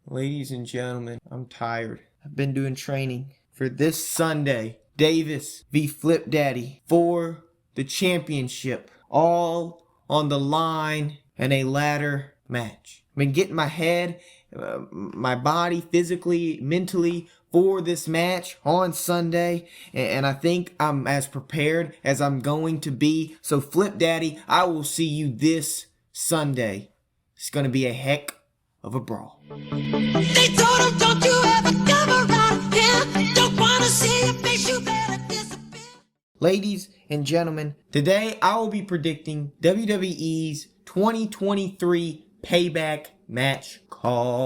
Ladies and gentlemen, I'm tired. I've been doing training for this Sunday. Davis v. Flip Daddy for the championship. All on the line in a ladder match. I've been getting my head, my body physically, mentally for this match on Sunday. And I think I'm as prepared as I'm going to be. So Flip Daddy, I will see you this Sunday. It's going to be a heck of a brawl. They told him, don't you ever come around here. Don't want to see your face, you better disappear. Ladies and gentlemen, today I will be predicting WWE's 2023 Payback match card.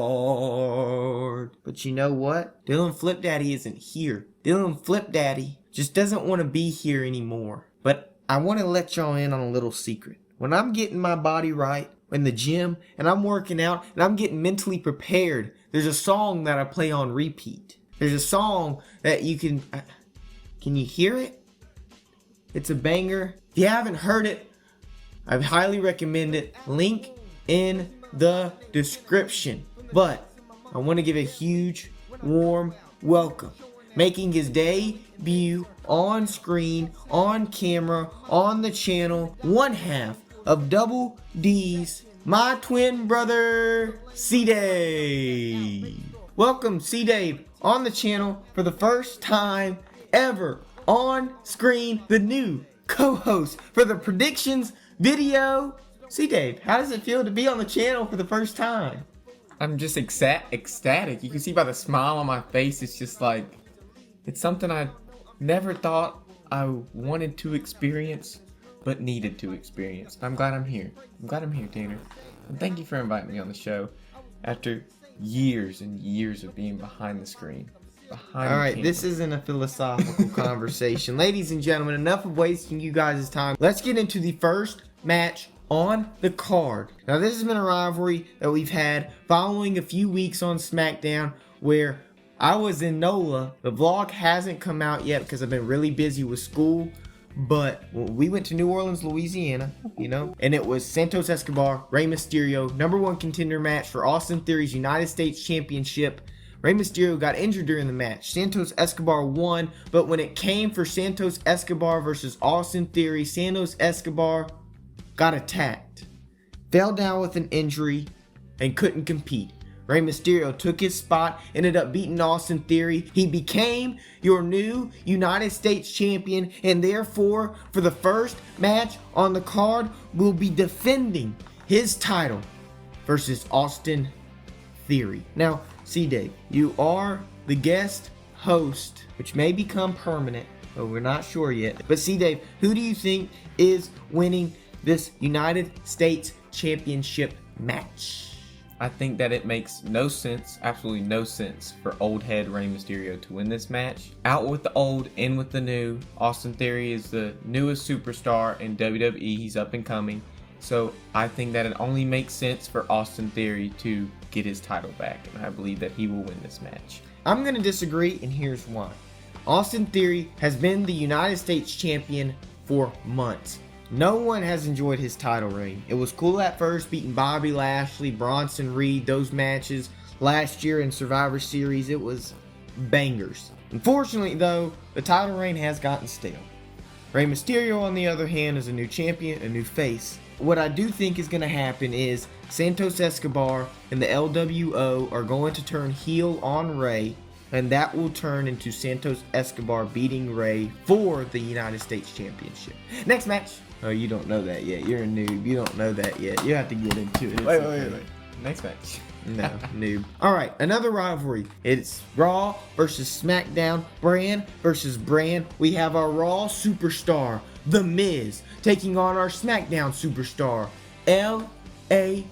But you know what? Dylan Flip Daddy isn't here. Dylan Flip Daddy just doesn't want to be here anymore. But I want to let y'all in on a little secret. When I'm getting my body right in the gym and I'm working out and I'm getting mentally prepared, there's a song that I play on repeat. There's a song that you can you hear it? It's a banger. If you haven't heard it, I highly recommend it. Link in the description. But I want to give a huge, warm welcome. Making his debut on screen, on camera, on the channel, one half of Double D's, my twin brother, C-Dave. Welcome, C-Dave, on the channel for the first time ever on screen, the new co-host for the predictions video. C-Dave, how does it feel to be on the channel for the first time? I'm just ecstatic. You can see by the smile on my face, it's just like, it's something I never thought I wanted to experience, but needed to experience. I'm glad I'm here. I'm glad I'm here, Tanner. And thank you for inviting me on the show after years and years of being behind the screen. Alright, this isn't a philosophical conversation. Ladies and gentlemen, enough of wasting you guys' time. Let's get into the first match on the card. Now, this has been a rivalry that we've had following a few weeks on SmackDown where I was in NOLA. The vlog hasn't come out yet because I've been really busy with school. But we went to New Orleans, Louisiana, and it was Santos Escobar, Rey Mysterio, #1 contender match for Austin Theory's United States Championship. Rey Mysterio got injured during the match. Santos Escobar won, but when it came for Santos Escobar versus Austin Theory, Santos Escobar got attacked, fell down with an injury, and couldn't compete. Rey Mysterio took his spot, ended up beating Austin Theory. He became your new United States champion, and therefore, for the first match on the card, will be defending his title versus Austin Theory. Now, C-Dave, you are the guest host, which may become permanent, but we're not sure yet. But C-Dave, who do you think is winning this United States Championship match? I think that it makes no sense, absolutely no sense, for old head Rey Mysterio to win this match. Out with the old, in with the new. Austin Theory is the newest superstar in WWE. He's up and coming. So I think that it only makes sense for Austin Theory to get his title back. And I believe that he will win this match. I'm going to disagree, and here's why. Austin Theory has been the United States champion for months. No one has enjoyed his title reign. It was cool at first, beating Bobby Lashley, Bronson Reed, those matches last year in Survivor Series. It was bangers. Unfortunately, though, the title reign has gotten stale. Rey Mysterio, on the other hand, is a new champion, a new face. What I do think is going to happen is Santos Escobar and the LWO are going to turn heel on Rey, and that will turn into Santos Escobar beating Rey for the United States Championship. Next match. Oh, you don't know that yet. You're a noob. You don't know that yet. You have to get into it. Wait. Next match. No, noob. Alright, another rivalry. It's Raw versus SmackDown. Brand versus brand. We have our Raw superstar, The Miz, taking on our SmackDown superstar, LA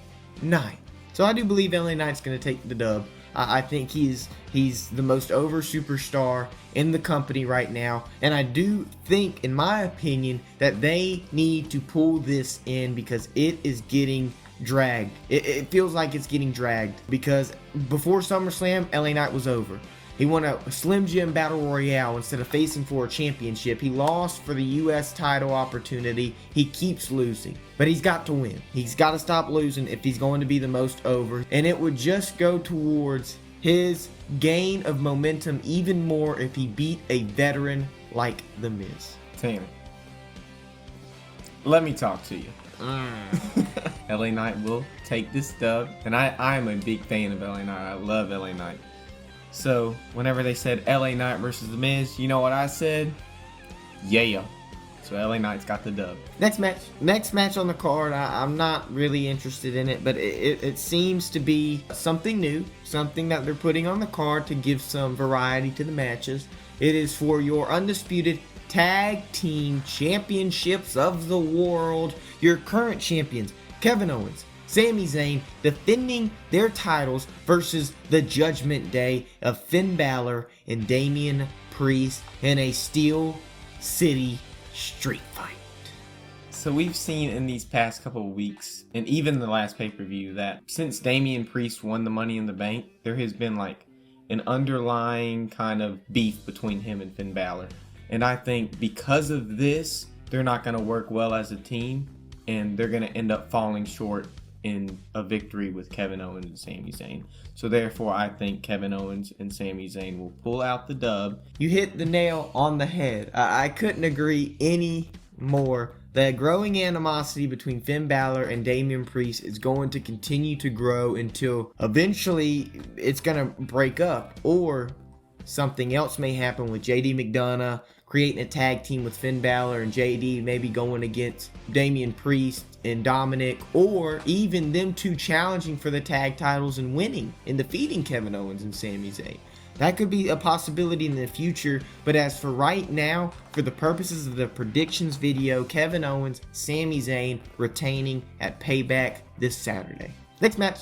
Knight. So I do believe LA Knight's going to take the dub. I think he's the most over superstar in the company right now. And I do think, in my opinion, that they need to pull this in because it is getting dragged. It feels like it's getting dragged because before SummerSlam, LA Knight was over. He won a Slim Jim Battle Royale instead of facing for a championship. He lost for the U.S. title opportunity. He keeps losing. But he's got to win. He's got to stop losing if he's going to be the most over. And it would just go towards his gain of momentum even more if he beat a veteran like The Miz. Tanner, let me talk to you. LA Knight will take this dub. And I am a big fan of LA Knight. I love LA Knight. So, whenever they said LA Knight versus The Miz, you know what I said? Yeah. So, LA Knight's got the dub. Next match on the card, I'm not really interested in it, but it seems to be something new, something that they're putting on the card to give some variety to the matches. It is for your Undisputed Tag Team Championships of the World. Your current champions, Kevin Owens, Sami Zayn, defending their titles versus the Judgment Day of Finn Balor and Damian Priest in a Steel City street fight. So we've seen in these past couple of weeks, and even the last pay-per-view, that since Damian Priest won the Money in the Bank, there has been like an underlying kind of beef between him and Finn Balor. And I think because of this, they're not going to work well as a team, and they're going to end up falling short in a victory with Kevin Owens and Sami Zayn. So therefore, I think Kevin Owens and Sami Zayn will pull out the dub. You hit the nail on the head. I couldn't agree any more. The growing animosity between Finn Balor and Damian Priest is going to continue to grow until eventually it's going to break up, or something else may happen with JD McDonough creating a tag team with Finn Balor and JD maybe going against Damian Priest and Dominic, or even them two challenging for the tag titles and winning and defeating Kevin Owens and Sami Zayn. That could be a possibility in the future, but as for right now, for the purposes of the predictions video, Kevin Owens, Sami Zayn retaining at Payback this Saturday. Next match.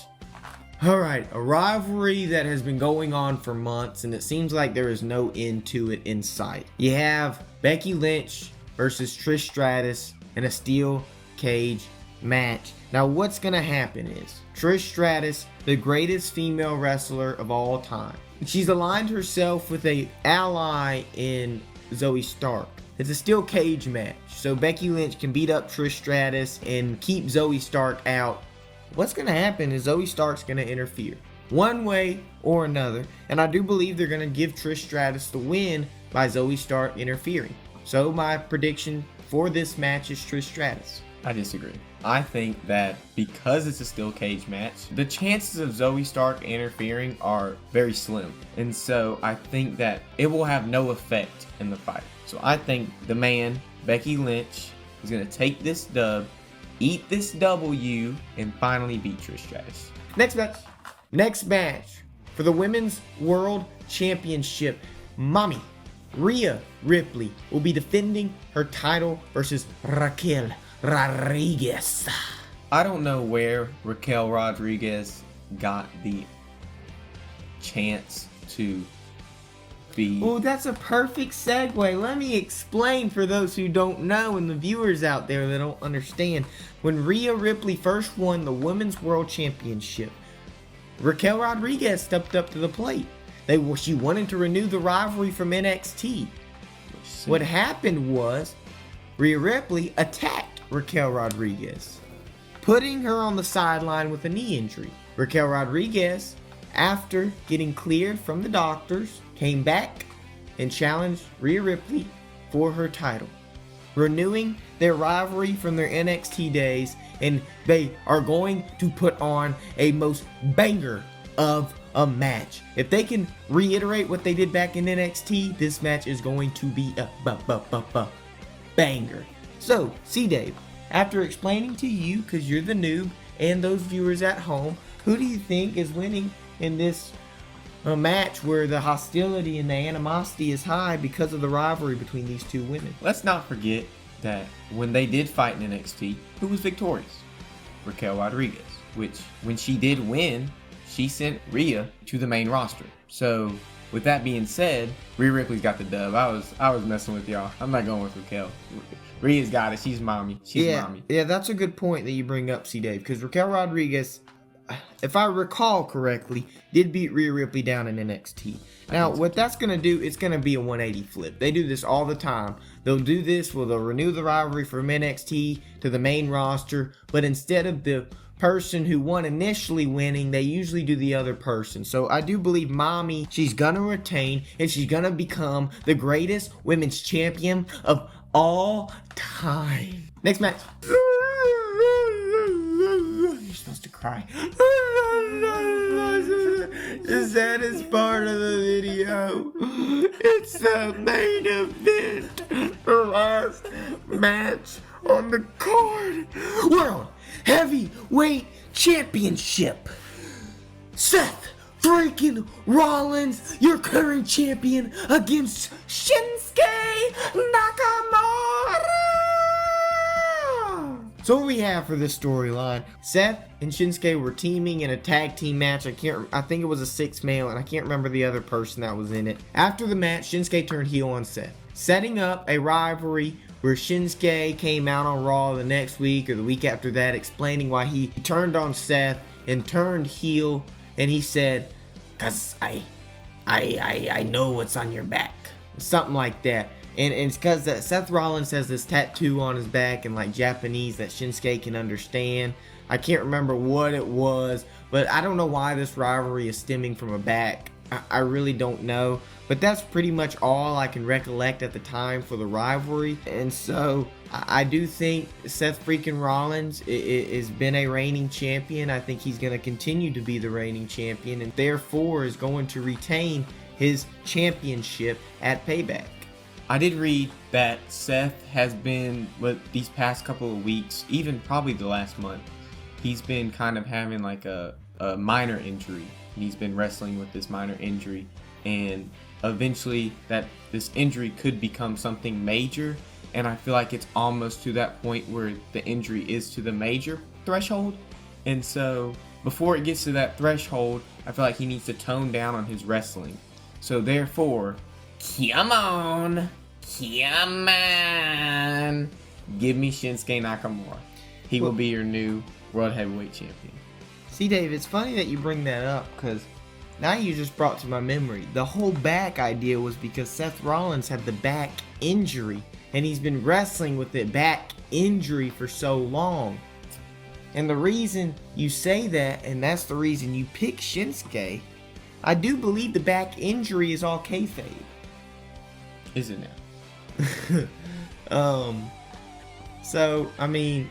Alright, a rivalry that has been going on for months, and it seems like there is no end to it in sight. You have Becky Lynch versus Trish Stratus in a steel cage match. Now what's going to happen is, Trish Stratus, the greatest female wrestler of all time, she's aligned herself with an ally in Zoe Stark. It's a steel cage match, so Becky Lynch can beat up Trish Stratus and keep Zoe Stark out. What's going to happen is Zoe Stark's going to interfere one way or another, and I do believe they're going to give Trish Stratus the win by Zoe Stark interfering. So my prediction for this match is Trish Stratus. I disagree. I think that because it's a steel cage match, the chances of Zoe Stark interfering are very slim. And so I think that it will have no effect in the fight. So I think the man, Becky Lynch, is going to take this dub, eat this W, and finally beat Trish Stratus. Next match for the Women's World Championship. Mommy Rhea Ripley will be defending her title versus Raquel Rodriguez. I don't know where Raquel Rodriguez got the chance to be. Oh, that's a perfect segue. Let me explain for those who don't know and the viewers out there that don't understand. When Rhea Ripley first won the Women's World Championship, Raquel Rodriguez stepped up to the plate. She wanted to renew the rivalry from NXT. What happened was Rhea Ripley attacked Raquel Rodriguez, putting her on the sideline with a knee injury. Raquel Rodriguez, after getting cleared from the doctors, came back and challenged Rhea Ripley for her title, renewing their rivalry from their NXT days, and they are going to put on a most banger of a match. If they can reiterate what they did back in NXT, this match is going to be a banger. So, C-Dave, after explaining to you, because you're the noob, and those viewers at home, who do you think is winning in this match where the hostility and the animosity is high because of the rivalry between these two women? Let's not forget that when they did fight in NXT, who was victorious? Raquel Rodriguez, which when she did win, she sent Rhea to the main roster. So with that being said, Rhea Ripley's got the dub. I was messing with y'all. I'm not going with Raquel. Rhea's got it. She's mommy. She's mommy. Yeah, that's a good point that you bring up, C-Dave, because Raquel Rodriguez, if I recall correctly, did beat Rhea Ripley down in NXT. Now, what that's going to do, it's going to be a 180 flip. They do this all the time. They'll do this where they'll renew the rivalry from NXT to the main roster, but instead of the person who won initially winning, they usually do the other person. So I do believe Mommy, she's going to retain, and she's going to become the greatest women's champion of all time. Next match. You're supposed to cry. The saddest part of the video. It's the main event. The last match on the card. World Heavyweight Championship. Seth freaking Rollins, your current champion, against Shinsuke Nakamura. So what we have for this storyline, Seth and Shinsuke were teaming in a tag team match. I think it was a 6-man, and I can't remember the other person that was in it. After the match, Shinsuke turned heel on Seth, setting up a rivalry where Shinsuke came out on Raw the next week or the week after that explaining why he turned on Seth and turned heel, and he said, "'Cause I know what's on your back." Something like that. And it's because Seth Rollins has this tattoo on his back in like Japanese that Shinsuke can understand. I can't remember what it was, but I don't know why this rivalry is stemming from a back. I really don't know. But that's pretty much all I can recollect at the time for the rivalry. And so I do think Seth freaking Rollins has been a reigning champion. I think he's going to continue to be the reigning champion and therefore is going to retain his championship at Payback. I did read that Seth has been, with these past couple of weeks, even probably the last month, he's been kind of having like a minor injury. And he's been wrestling with this minor injury, and eventually this injury could become something major, and I feel like it's almost to that point where the injury is to the major threshold. And so before it gets to that threshold, I feel like he needs to tone down on his wrestling. So therefore, come on, give me Shinsuke Nakamura. He will be your new World Heavyweight Champion. See, Dave, it's funny that you bring that up, because now you just brought to my memory. The whole back idea was because Seth Rollins had the back injury, and he's been wrestling with the back injury for so long. And the reason you say that, and that's the reason you pick Shinsuke, I do believe the back injury is all kayfabe. Is it now? So, I mean,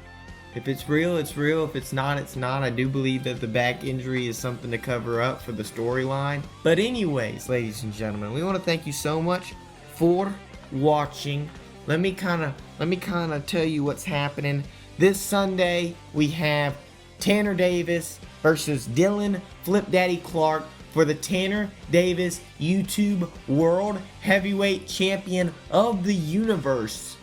if it's real, it's real. If it's not, it's not. I do believe that the back injury is something to cover up for the storyline. But anyways, ladies and gentlemen, we want to thank you so much for watching. Let me kind of tell you what's happening. This Sunday, we have Tanner Davis versus Dylan Flip Daddy Clark for the Tanner Davis YouTube World Heavyweight Champion of the Universe.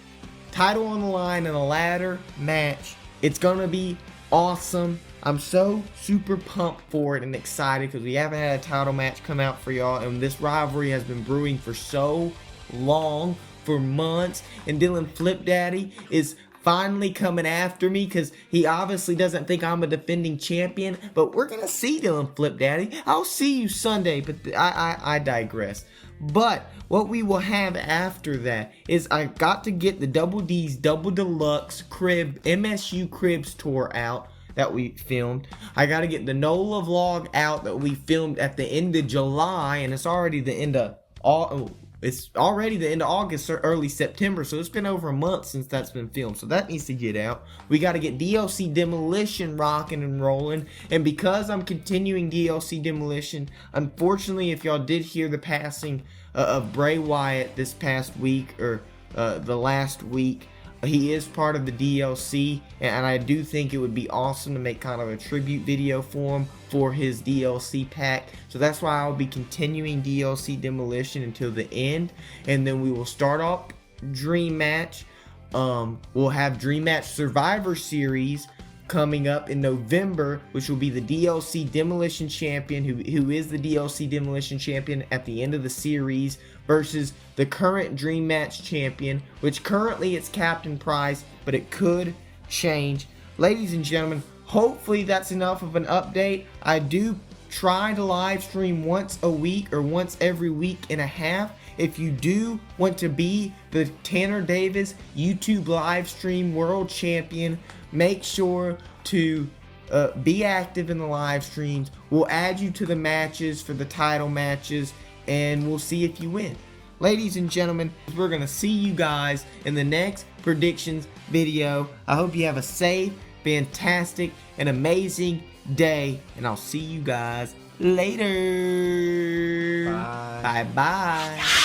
Title on the line in a ladder match. It's gonna be awesome. I'm so super pumped for it and excited because we haven't had a title match come out for y'all, and this rivalry has been brewing for so long, for months, and Dylan Flip Daddy is finally coming after me because he obviously doesn't think I'm a defending champion. But we're gonna see Dylan Flip Daddy. I'll see you Sunday, but I digress. But what we will have after that is I got to get the Double D's Double Deluxe Crib MSU Cribs tour out that we filmed. I got to get the NOLA vlog out that we filmed at the end of July, and it's already the end of August or early September, so it's been over a month since that's been filmed, so that needs to get out. We got to get DLC Demolition rocking and rolling, and because I'm continuing DLC Demolition, unfortunately, if y'all did hear the passing of Bray Wyatt this past week, or the last week, he is part of the DLC, and I do think it would be awesome to make kind of a tribute video for him for his DLC pack. So that's why I'll be continuing DLC Demolition until the end, and then we will start off Dream Match. We'll have Dream Match Survivor Series coming up in November, which will be the DLC Demolition Champion, who is the DLC Demolition Champion at the end of the series, versus the current Dream Match Champion, which currently it's Captain Price, but it could change. Ladies and gentlemen, hopefully that's enough of an update. I do try to live stream once a week or once every week and a half. If you do want to be the Tanner Davis YouTube live stream world champion, make sure to be active in the live streams. We'll add you to the matches for the title matches, and we'll see if you win. Ladies and gentlemen, we're going to see you guys in the next predictions video. I hope you have a safe, fantastic, and amazing day, and I'll see you guys later. Bye. Bye-bye.